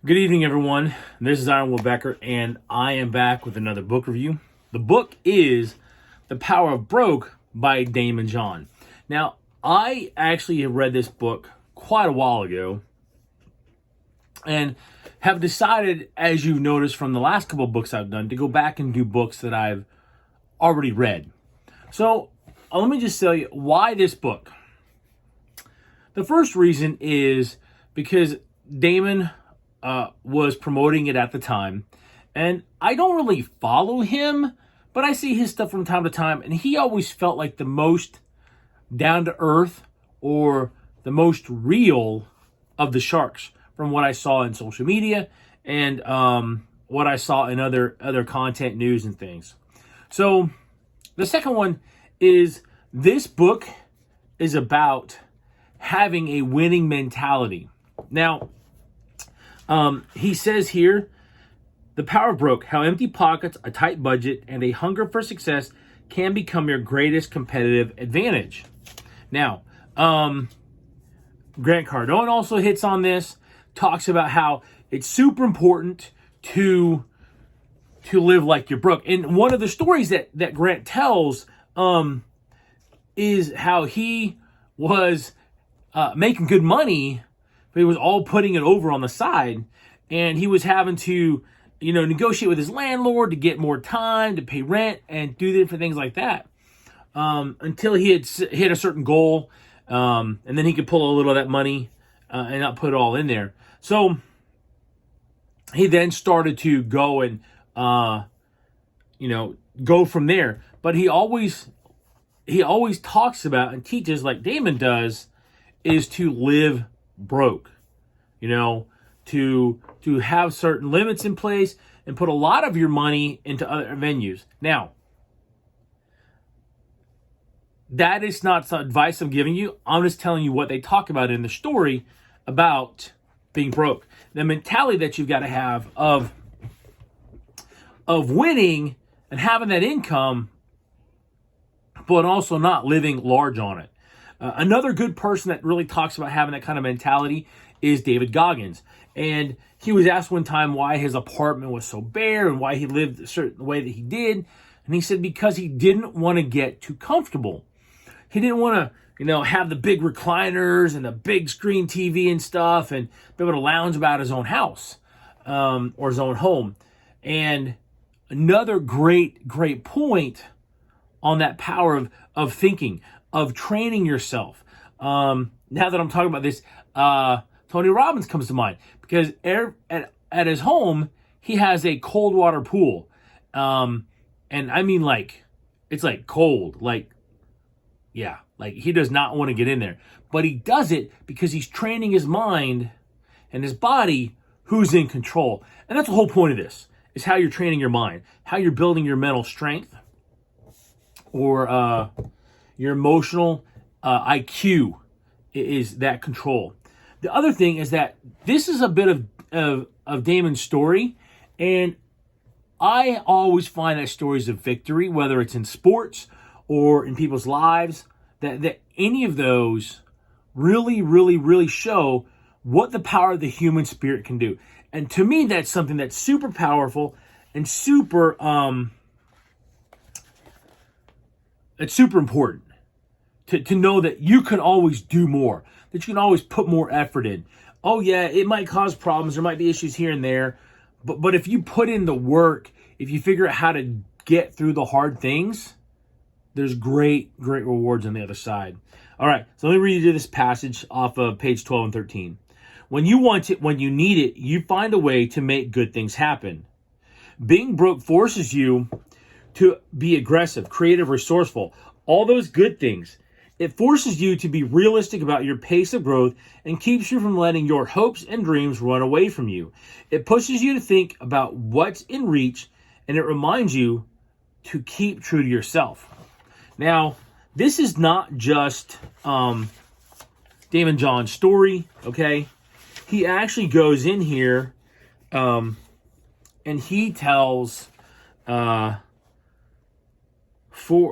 Good evening, everyone. This is Aaron Becker, and I am back with another book review. The book is The Power of Broke by Daymond John. Now, I actually have read this book quite a while ago and have decided, as you've noticed from the last couple of books I've done, to go back and do books that I've already read. So, let me just tell you why this book. The first reason is because Daymond was promoting it at the time, and I don't really follow him, but I see his stuff from time to time, and he always felt like the most down to earth or the most real of the sharks from what I saw in social media and what I saw in other content, news, and things. So the second one is this book is about having a winning mentality. Now, he says here, the power of broke, how empty pockets, a tight budget, and a hunger for success can become your greatest competitive advantage. Now, Grant Cardone also hits on this, talks about how it's super important to live like you're broke. And one of the stories that Grant tells is how he was making good money, but he was all putting it over on the side, and he was having to, negotiate with his landlord to get more time to pay rent and do different things like that until he had hit a certain goal, and then he could pull a little of that money and not put it all in there. So he then started to go and go from there. But he always talks about and teaches, like Daymond does, is to live broke, to have certain limits in place and put a lot of your money into other venues. Now, that is not some advice I'm giving you. I'm just telling you what they talk about in the story about being broke. The mentality that you've got to have of winning and having that income, but also not living large on it. Another good person that really talks about having that kind of mentality is David Goggins. And he was asked one time why his apartment was so bare and why he lived a certain way that he did. And he said because he didn't want to get too comfortable. He didn't want to, have the big recliners and the big screen TV and stuff and be able to lounge about his own house or his own home. And another great point on that power of thinking, of training yourself. Now that I'm talking about this, Tony Robbins comes to mind because at his home, he has a cold water pool. And I mean, it's cold, he does not want to get in there, but he does it because he's training his mind and his body who's in control. And that's the whole point of this, is how you're training your mind, how you're building your mental strength or your emotional IQ is that control. The other thing is that this is a bit of Daymond's story, and I always find that stories of victory, whether it's in sports or in people's lives, that any of those really, really, really show what the power of the human spirit can do. And to me, that's something that's super powerful and super it's super important to know that you can always do more, that you can always put more effort in. Oh yeah, it might cause problems, there might be issues here and there, but if you put in the work, if you figure out how to get through the hard things, there's great rewards on the other side. All right, so let me read you this passage off of page 12 and 13. When you want it, when you need it, you find a way to make good things happen. Being broke forces you to be aggressive, creative, resourceful, all those good things. It forces you to be realistic about your pace of growth and keeps you from letting your hopes and dreams run away from you. It pushes you to think about what's in reach, and it reminds you to keep true to yourself. Now, this is not just Daymond John's story, okay? He actually goes in here and he tells 4,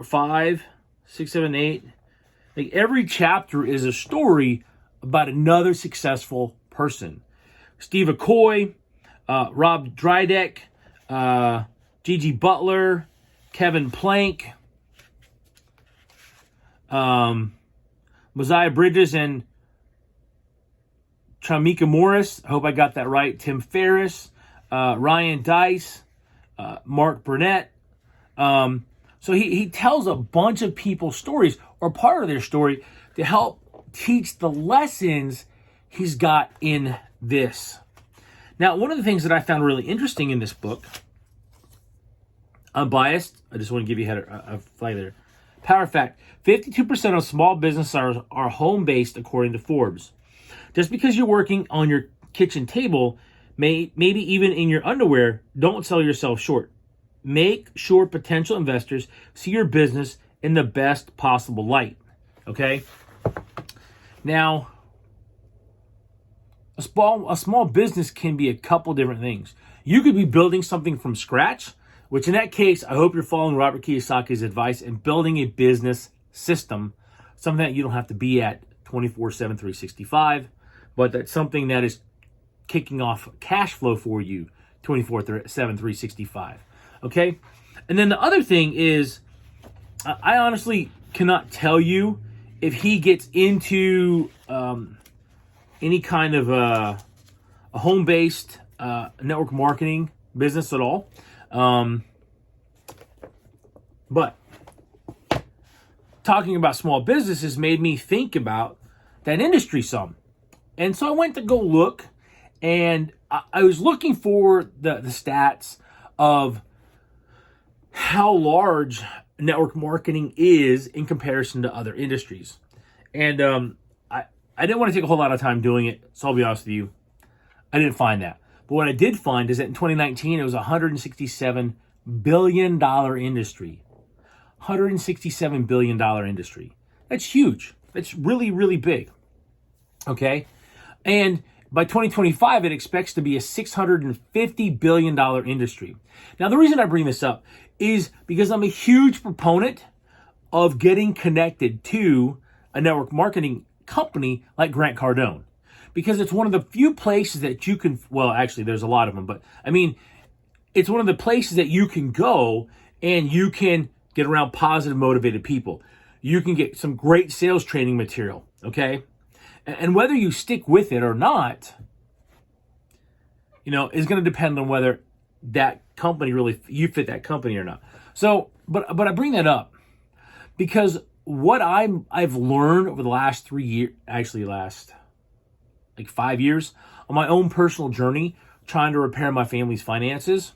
5, 6, 7, 8. Like every chapter is a story about another successful person. Steve Aoki, Rob Dyrdek, Gigi Butler, Kevin Plank, Mosiah Bridges, and Tramika Morris. I hope I got that right. Tim Ferriss, Ryan Dice, Mark Burnett. So he tells a bunch of people's stories, or part of their story, to help teach the lessons he's got in this. Now, one of the things that I found really interesting in this book, I'm biased. I just want to give you a flavor. Power fact: 52% of small businesses are home-based, according to Forbes. Just because you're working on your kitchen table, maybe even in your underwear, don't sell yourself short. Make sure potential investors see your business in the best possible light. Okay? Now, a small business can be a couple different things. You could be building something from scratch, which in that case, I hope you're following Robert Kiyosaki's advice and building a business system, something that you don't have to be at 24/7, 365, but that's something that is kicking off cash flow for you 24/7, 365. Okay? And then the other thing is, I honestly cannot tell you if he gets into any kind of a home-based network marketing business at all. But talking about small businesses made me think about that industry some. And so I went to go look, and I was looking for the stats of how large network marketing is in comparison to other industries. And I didn't want to take a whole lot of time doing it, so I'll be honest with you, I didn't find that. But what I did find is that in 2019, it was a $167 billion industry. $167 billion industry. That's huge. That's really, really big. Okay? And by 2025, it expects to be a $650 billion industry. Now, the reason I bring this up is because I'm a huge proponent of getting connected to a network marketing company like Grant Cardone. Because it's one of the few places that you can, well, actually, there's a lot of them, but I mean, it's one of the places that you can go and you can get around positive, motivated people. You can get some great sales training material, okay? And whether you stick with it or not, is going to depend on whether that company really, you fit that company or not. So, but I bring that up because what I've learned over the last 3 years, actually last like 5 years, on my own personal journey, trying to repair my family's finances,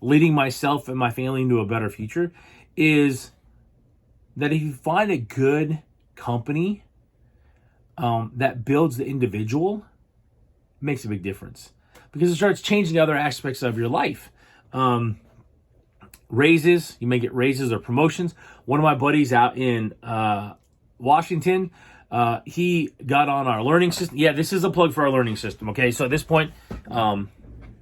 leading myself and my family into a better future, is that if you find a good company that builds the individual, it makes a big difference. Because it starts changing the other aspects of your life. Raises, you may get raises or promotions. One of my buddies out in Washington, he got on our learning system. Yeah, this is a plug for our learning system. Okay, so at this point,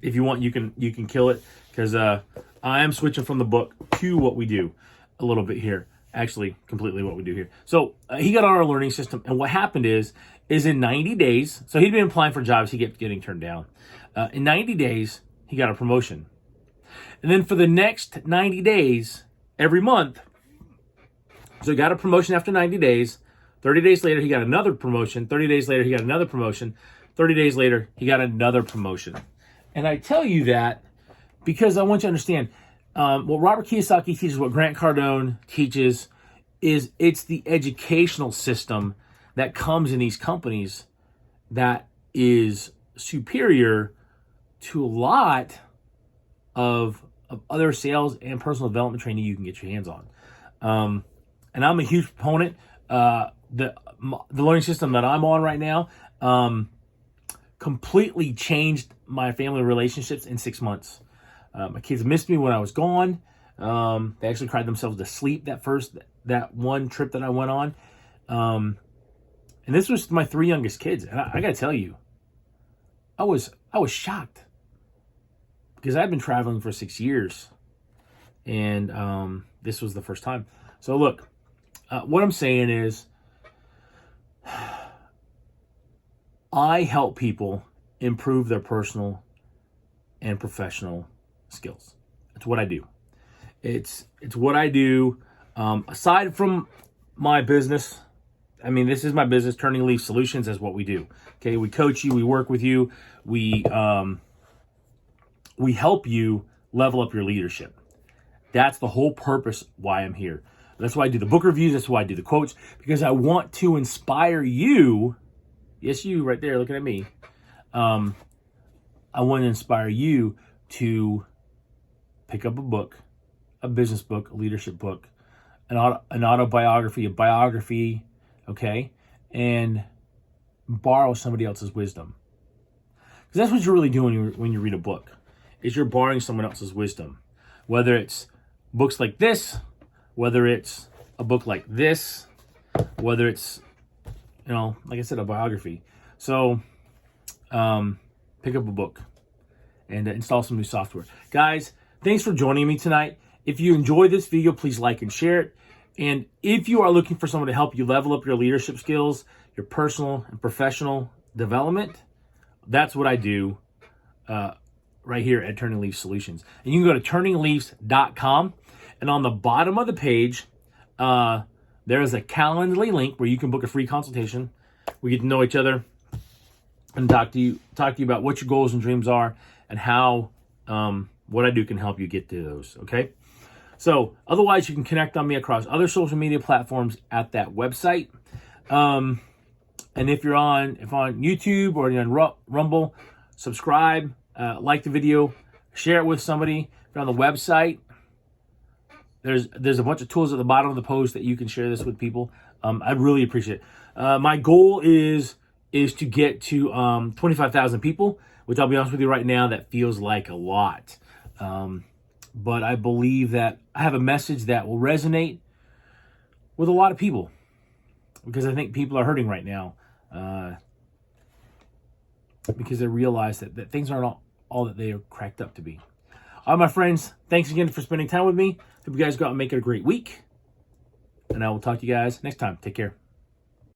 if you want, you can kill it, because I am switching from the book to what we do a little bit here. Actually, completely what we do here. So he got on our learning system, and what happened is in 90 days, so he'd been applying for jobs, he kept getting turned down. In 90 days, he got a promotion. And then for the next 90 days, every month, so he got a promotion after 90 days. 30 days later, he got another promotion. 30 days later, he got another promotion. 30 days later, he got another promotion. And I tell you that because I want you to understand, what Robert Kiyosaki teaches, what Grant Cardone teaches, is it's the educational system that comes in these companies that is superior to a lot of other sales and personal development training you can get your hands on. And I'm a huge proponent. The learning system that I'm on right now completely changed my family relationships in 6 months. My kids missed me when I was gone. They actually cried themselves to sleep that one trip that I went on. And this was my 3 youngest kids. And I got to tell you, I was shocked, because I've been traveling for 6 years, and this was the first time. So look, what I'm saying is, I help people improve their personal and professional skills. That's what I do. It's what I do. Aside from my business, I mean, this is my business. Turning Leaf Solutions is what we do. Okay, we coach you, we work with you, we help you level up your leadership. That's the whole purpose why I'm here. That's why I do the book reviews. That's why I do the quotes, because I want to inspire you. Yes, you right there looking at me. I want to inspire you to pick up a book, a business book, a leadership book, an autobiography, a biography, okay, and borrow somebody else's wisdom. Because that's what you're really doing when you read a book, is you're borrowing someone else's wisdom. Whether it's books like this, whether it's a book like this, whether it's, like I said, a biography. So pick up a book and install some new software. Guys, thanks for joining me tonight. If you enjoyed this video, please like and share it. And if you are looking for someone to help you level up your leadership skills, your personal and professional development, that's what I do right here at Turning Leaf Solutions. And you can go to turningleafs.com. And on the bottom of the page, there is a Calendly link where you can book a free consultation. We get to know each other and talk to you about what your goals and dreams are and how what I do can help you get to those. Okay. So otherwise, you can connect on me across other social media platforms at that website. And if you're on YouTube or you're on Rumble, subscribe, like the video, share it with somebody. If you're on the website, there's a bunch of tools at the bottom of the post that you can share this with people. I'd really appreciate it. My goal is to get to 25,000 people, which I'll be honest with you right now, that feels like a lot. But I believe that I have a message that will resonate with a lot of people, because I think people are hurting right now because they realize that things aren't all that they are cracked up to be. All right, my friends, thanks again for spending time with me. Hope you guys go out and make it a great week. And I will talk to you guys next time. Take care.